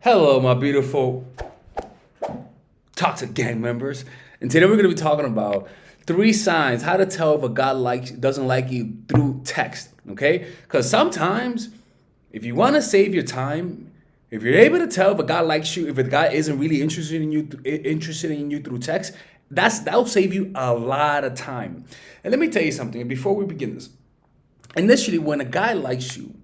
Hello, my beautiful toxic gang members. And today we're going to be talking about three signs how to tell if a guy doesn't like you through text. Okay? Because sometimes, if you want to save your time, if you're able to tell if a guy likes you, if a guy isn't really interested in you through text, that'll save you a lot of time. And let me tell you something before we begin this. Initially, when a guy likes you,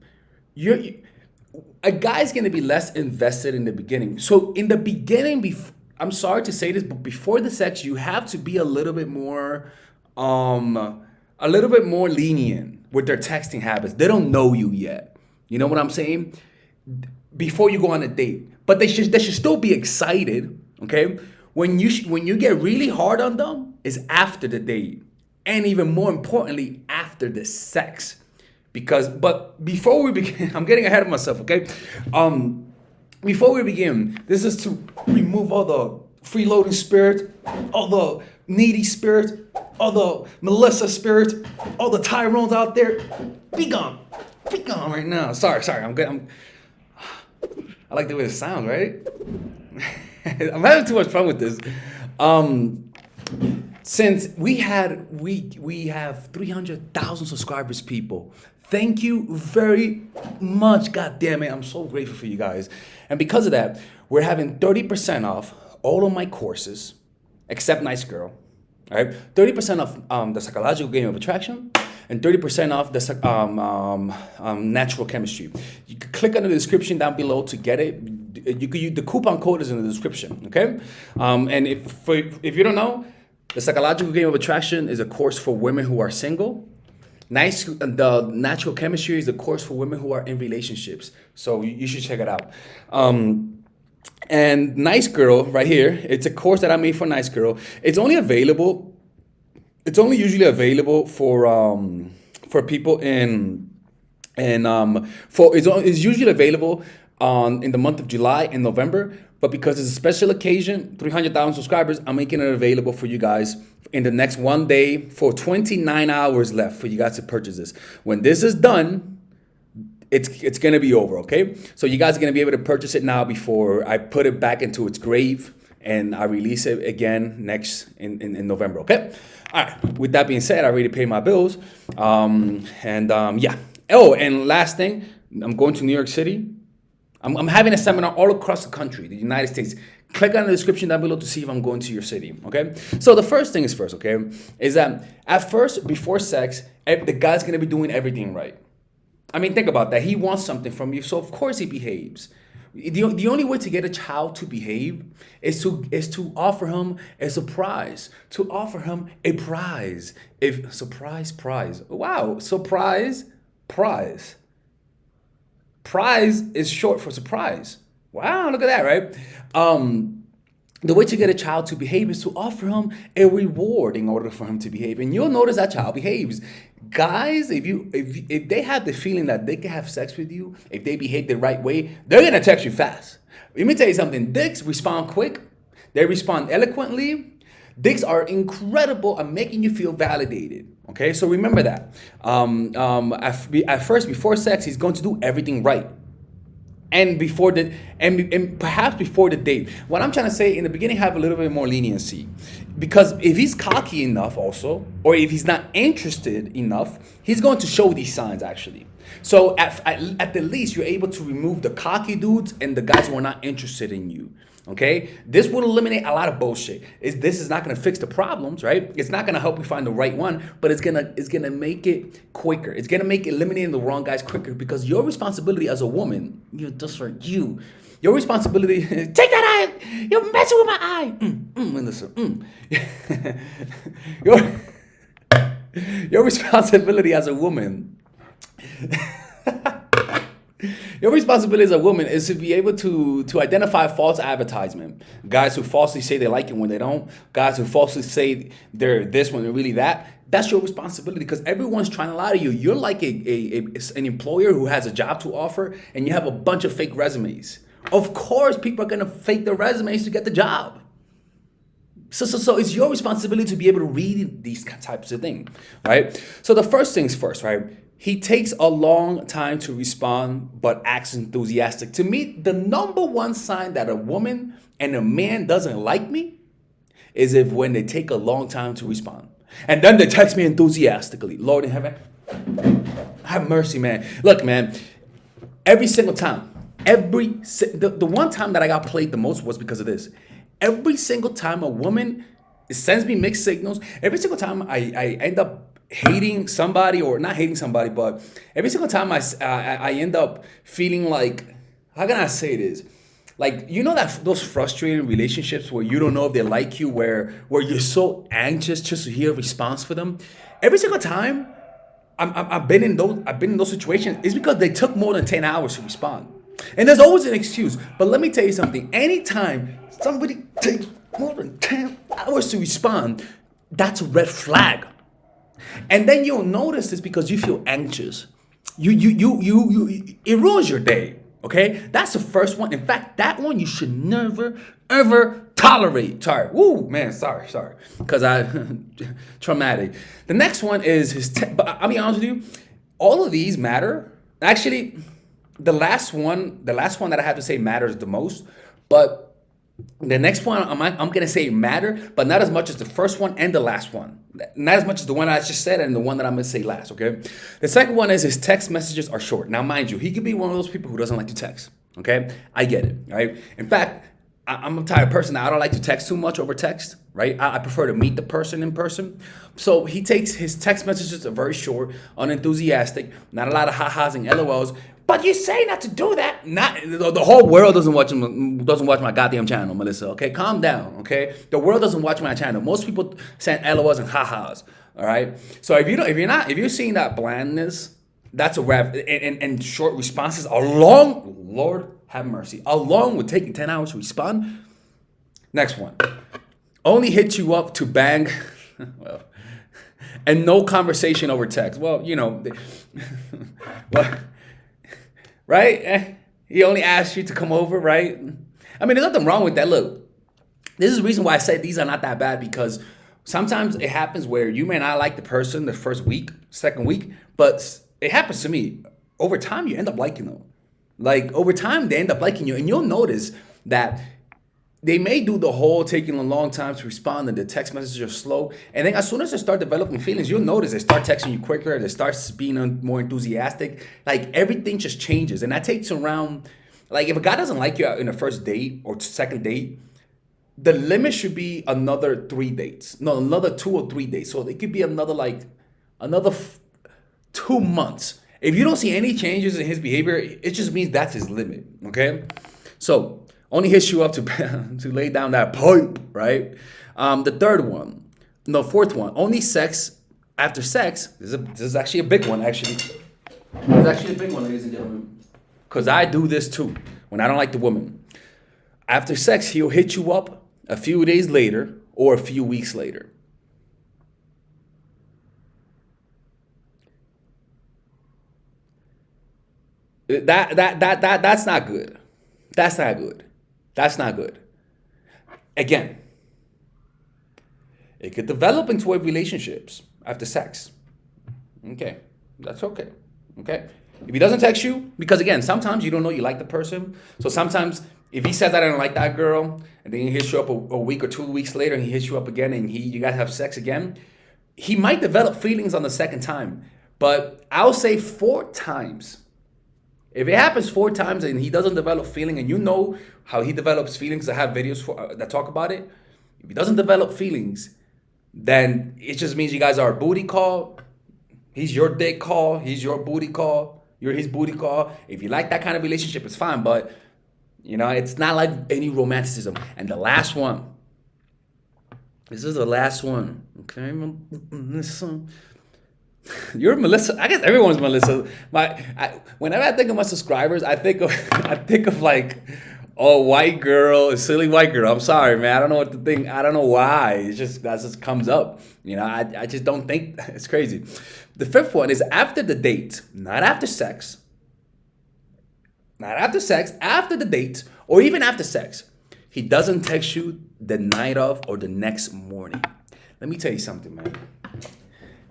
a guy's gonna be less invested in the beginning. So in the beginning, I'm sorry to say this, but before the sex, you have to be a little bit more lenient with their texting habits. They don't know you yet. You know what I'm saying? Before you go on a date, but they should still be excited. Okay, when you get really hard on them is after the date, and even more importantly, after the sex. But before we begin, I'm getting ahead of myself, okay? Before we begin, this is to remove all the freeloading spirit, all the needy spirit, all the Melissa spirit, all the Tyrones out there. Be gone right now. Sorry, I'm good. I like the way it sounds, right? I'm having too much fun with this. Since we have 300,000 subscribers, people. Thank you very much. God damn it. I'm so grateful for you guys. And because of that, we're having 30% off all of my courses, except Nice Girl. All right? 30% off the psychological game of attraction and 30% off the natural chemistry. You can click on the description down below to get it. You could use the coupon code is in the description, okay? And if you don't know, the psychological game of attraction is a course for women who are single. The natural chemistry is a course for women who are in relationships. So you should check it out. And Nice Girl right here, it's a course that I made for Nice Girl. It's only usually available for people it's usually available in the month of July and November, but because it's a special occasion, 300,000 subscribers, I'm making it available for you guys in the next one day for 29 hours left for you guys to purchase this. When this is done, it's gonna be over, okay? So you guys are gonna be able to purchase it now before I put it back into its grave and I release it again in November, okay? All right, with that being said, I already paid my bills. Yeah. Oh, and last thing, I'm going to New York City. I'm having a seminar all across the country, the United States. Click on the description down below to see if I'm going to your city, okay? So the first thing is first, okay, is that at first, before sex, the guy's gonna be doing everything right. I mean, think about that. He wants something from you, so of course he behaves. The only way to get a child to behave is to offer him a surprise, to offer him a prize. Prize. Wow, surprise, prize. Prize is short for surprise. Wow, look at that, right? The way to get a child to behave is to offer him a reward in order for him to behave, and you'll notice that child behaves. Guys, if they have the feeling that they can have sex with you, if they behave the right way, they're gonna text you fast. Let me tell you something. Dicks respond quick. They respond eloquently. Dicks are incredible at making you feel validated. Okay, so remember that. At first, before sex, he's going to do everything right. And perhaps before the date. What I'm trying to say, in the beginning, have a little bit more leniency. Because if he's cocky enough also, or if he's not interested enough, he's going to show these signs actually. So at the least, you're able to remove the cocky dudes and the guys who are not interested in you. Okay, this will eliminate a lot of bullshit. This is not going to fix the problems, right? It's not going to help you find the right one, but it's gonna make it quicker. It's gonna make eliminating the wrong guys quicker because your responsibility as a woman, just for you, your responsibility. Take that eye. You're messing with my eye. Listen. Your responsibility as a woman. Your responsibility as a woman is to be able to identify false advertisement. Guys who falsely say they like it when they don't. Guys who falsely say they're this when they're really that. That's your responsibility because everyone's trying to lie to you. You're like an employer who has a job to offer and you have a bunch of fake resumes. Of course, people are going to fake their resumes to get the job. So it's your responsibility to be able to read these types of things, right? So the first things first, right? He takes a long time to respond, but acts enthusiastic. To me, the number one sign that a woman and a man doesn't like me is if when they take a long time to respond. And then they text me enthusiastically. Lord in heaven, have mercy, man. Look, man, every single time, the one time that I got played the most was because of this. Every single time a woman sends me mixed signals, every single time I end up hating somebody, or not hating somebody, but every single time I end up feeling like, how can I say this? Like, you know, that those frustrating relationships where you don't know if they like you, where you're so anxious just to hear a response for them. Every single time I've been in those situations, it's because they took more than 10 hours to respond. And there's always an excuse. But let me tell you something. Anytime somebody takes more than 10 hours to respond, that's a red flag. And then you'll notice this because you feel anxious. It ruins your day. Okay? That's the first one. In fact, that one you should never, ever tolerate. Sorry. Woo, man, sorry. Because traumatic. The next one is but I'll be honest with you, all of these matter. Actually, the last one that I have to say matters the most, but the next one I'm gonna say matter, but not as much as the first one and the last one. Not as much as the one I just said and the one that I'm gonna say last, okay? The second one is his text messages are short. Now, mind you, he could be one of those people who doesn't like to text, okay? I get it, right? In fact, I'm a type of person that I don't like to text too much over text, right? I prefer to meet the person in person. So he takes his text messages are very short, unenthusiastic, not a lot of ha-has and LOLs. But you say not to do that. Not the whole world doesn't watch my goddamn channel, Melissa. Okay, calm down. Okay, the world doesn't watch my channel. Most people send LOLs and ha-has. All right. So if you're seeing that blandness, that's a rap. And short responses along, Lord have mercy, along with taking 10 hours to respond. Next one, only hit you up to bang. Well, and no conversation over text. Well, you know, what. Right? He only asked you to come over, right? I mean, there's nothing wrong with that. Look, this is the reason why I said these are not that bad, because sometimes it happens where you may not like the person the first week, second week, but it happens to me. Over time, you end up liking them. Like, over time, they end up liking you. And you'll notice that they may do the whole taking a long time to respond and the text messages are slow. And then as soon as they start developing feelings, you'll notice they start texting you quicker. They start being more enthusiastic. Like, everything just changes. And that takes around, like, if a guy doesn't like you in the first date or second date, the limit should be another 3 dates. No, another 2 or 3 dates. So it could be another 2 months. If you don't see any changes in his behavior, it just means that's his limit. Okay? So only hits you up to lay down that pipe, right? The fourth one, only sex after sex. This is actually a big one, actually. It's actually a big one, ladies and gentlemen. Because I do this too, when I don't like the woman. After sex, he'll hit you up a few days later or a few weeks later. That's not good. That's not good. That's not good. Again, it could develop into a relationships after sex. Okay, that's okay. Okay, if he doesn't text you, because again, sometimes you don't know you like the person. So sometimes if he says that I don't like that girl, and then he hits you up a week or 2 weeks later, and he hits you up again, and you guys have sex again, he might develop feelings on the second time. But I'll say 4 times. If it happens 4 times and he doesn't develop feeling, and you know how he develops feelings, I have videos that talk about it. If he doesn't develop feelings, then it just means you guys are a booty call. He's your dick call. He's your booty call. You're his booty call. If you like that kind of relationship, it's fine. But, you know, it's not like any romanticism. And the last one. This is the last one. Okay, Melissa. You're Melissa. I guess everyone's Melissa. Whenever I think of my subscribers, I think of like a white girl, a silly white girl. I'm sorry, man. I don't know what to think. I don't know why. It's just that just comes up. You know, I just don't think. It's crazy. The fifth one is after the date, not after sex. Not after sex, after the date, or even after sex. He doesn't text you the night of or the next morning. Let me tell you something, man.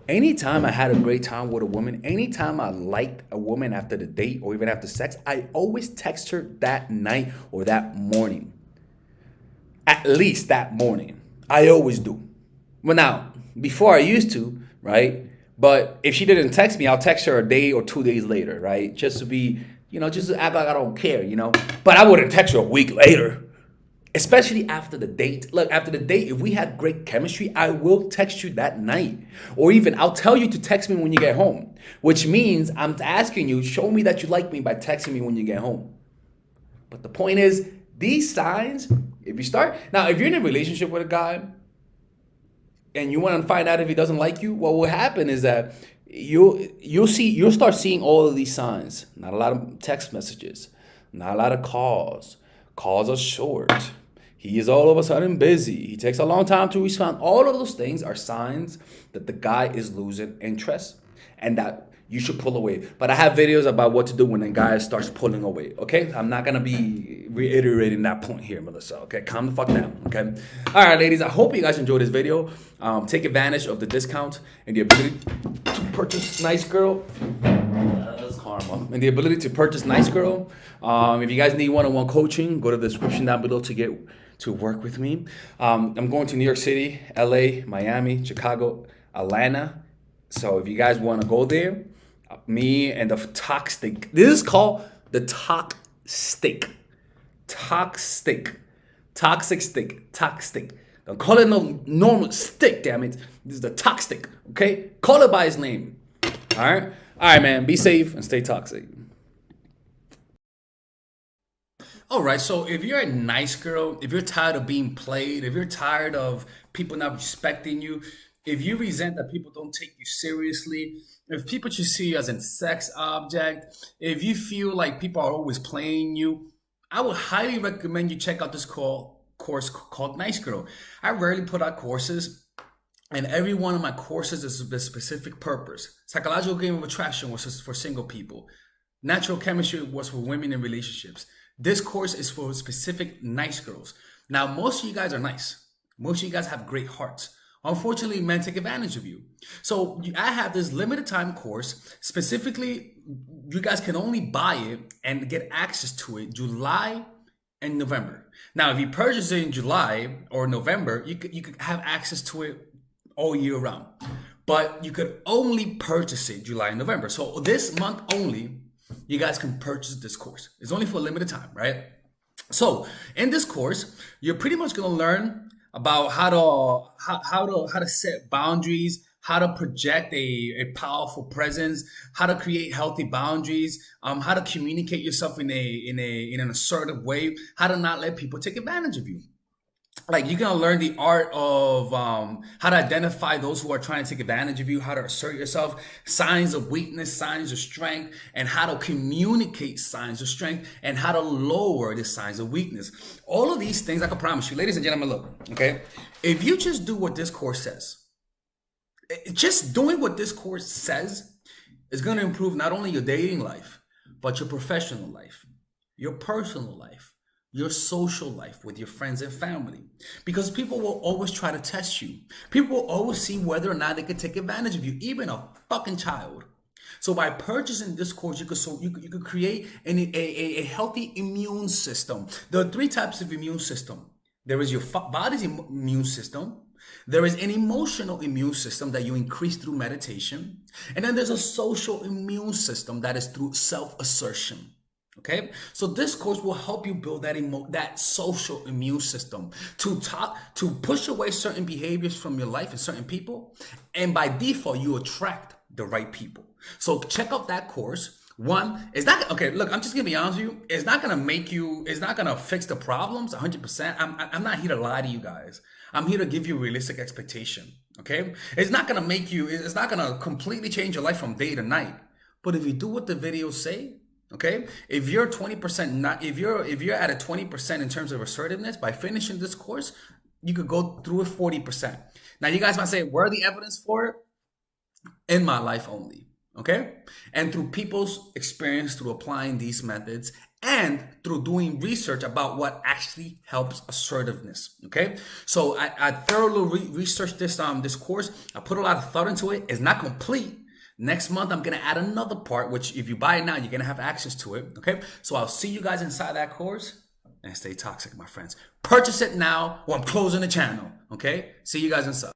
Anytime I had a great time with a woman, anytime I liked a woman after the date or even after sex, I always text her that night or that morning. At least that morning. I always do. Well, now, before I used to, right? But if she didn't text me, I'll text her a day or 2 days later, right? Just to be, just to act like I don't care. But I wouldn't text her a week later. Especially after the date. Look, after the date, if we had great chemistry, I will text you that night. Or even I'll tell you to text me when you get home. Which means I'm asking you, show me that you like me by texting me when you get home. But the point is, these signs, if you're in a relationship with a guy and you want to find out if he doesn't like you, what will happen is that you'll start seeing all of these signs. Not a lot of text messages, not a lot of calls. Calls are short. He is all of a sudden busy. He takes a long time to respond. All of those things are signs that the guy is losing interest and that you should pull away. But I have videos about what to do when a guy starts pulling away, okay? I'm not going to be reiterating that point here, Melissa, okay? Calm the fuck down, okay? All right, ladies, I hope you guys enjoyed this video. Take advantage of the discount and the ability to purchase Nice Girl. Karma. And the ability to purchase Nice Girl. If you guys need one-on-one coaching, go to the description down below to work with me. I'm going to New York City, LA, Miami, Chicago, Atlanta. So if you guys want to go there, me and the Talk Steak. This is called the Talk Steak. Talk Steak. Toxic Steak. Talk Steak. Don't call it no normal steak, damn it. This is the Talk Steak, okay? Call it by its name. All right? All right, man. Be safe and stay toxic. All right, so if you're a nice girl, if you're tired of being played, if you're tired of people not respecting you, if you resent that people don't take you seriously, if people just see you as a sex object, if you feel like people are always playing you, I would highly recommend you check out this course called Nice Girl. I rarely put out courses, and every one of my courses is a specific purpose. Psychological game of attraction was for single people. Natural chemistry was for women in relationships. This course is for specific nice girls. Now, most of you guys are nice. Most of you guys have great hearts. Unfortunately, men take advantage of you. So I have this limited time course. Specifically, you guys can only buy it and get access to it July and November. Now, if you purchase it in July or November, you could have access to it all year round. But you could only purchase it July and November. So this month only, you guys can purchase this course. It's only for a limited time, right? So in this course, you're pretty much going to learn about how to set boundaries, how to project a powerful presence, how to create healthy boundaries, how to communicate yourself in an assertive way, how to not let people take advantage of you. Like, you're gonna learn the art of how to identify those who are trying to take advantage of you, how to assert yourself, signs of weakness, signs of strength, and how to communicate signs of strength, and how to lower the signs of weakness. All of these things, I can promise you, ladies and gentlemen, look, okay? If you just do what this course says, just doing what this course says is gonna improve not only your dating life, but your professional life, your personal life, your social life with your friends and family, because people will always try to test you. People will always see whether or not they can take advantage of you, even a fucking child. So by purchasing this course, you could create a healthy immune system. There are three types of immune system. There is your body's immune system. There is an emotional immune system that you increase through meditation. And then there's a social immune system that is through self-assertion. Okay, so this course will help you build that social immune system to push away certain behaviors from your life and certain people, and by default you attract the right people. So check out that course. One, it's not okay. Look, I'm just gonna be honest with you. It's not gonna fix the problems 100%. I'm not here to lie to you guys. I'm here to give you a realistic expectation. Okay, it's not gonna completely change your life from day to night. But if you do what the videos say. Okay, if you're 20%, if you're at a 20% in terms of assertiveness, by finishing this course, you could go through it 40%. Now you guys might say, where are the evidence for it? In my life only. Okay, and through people's experience through applying these methods and through doing research about what actually helps assertiveness. Okay, so I thoroughly researched this course. I put a lot of thought into it. It's not complete. Next month, I'm gonna add another part, which if you buy it now, you're gonna have access to it. Okay, so I'll see you guys inside that course, and stay toxic, my friends. Purchase it now, or I'm closing the channel. Okay, see you guys inside.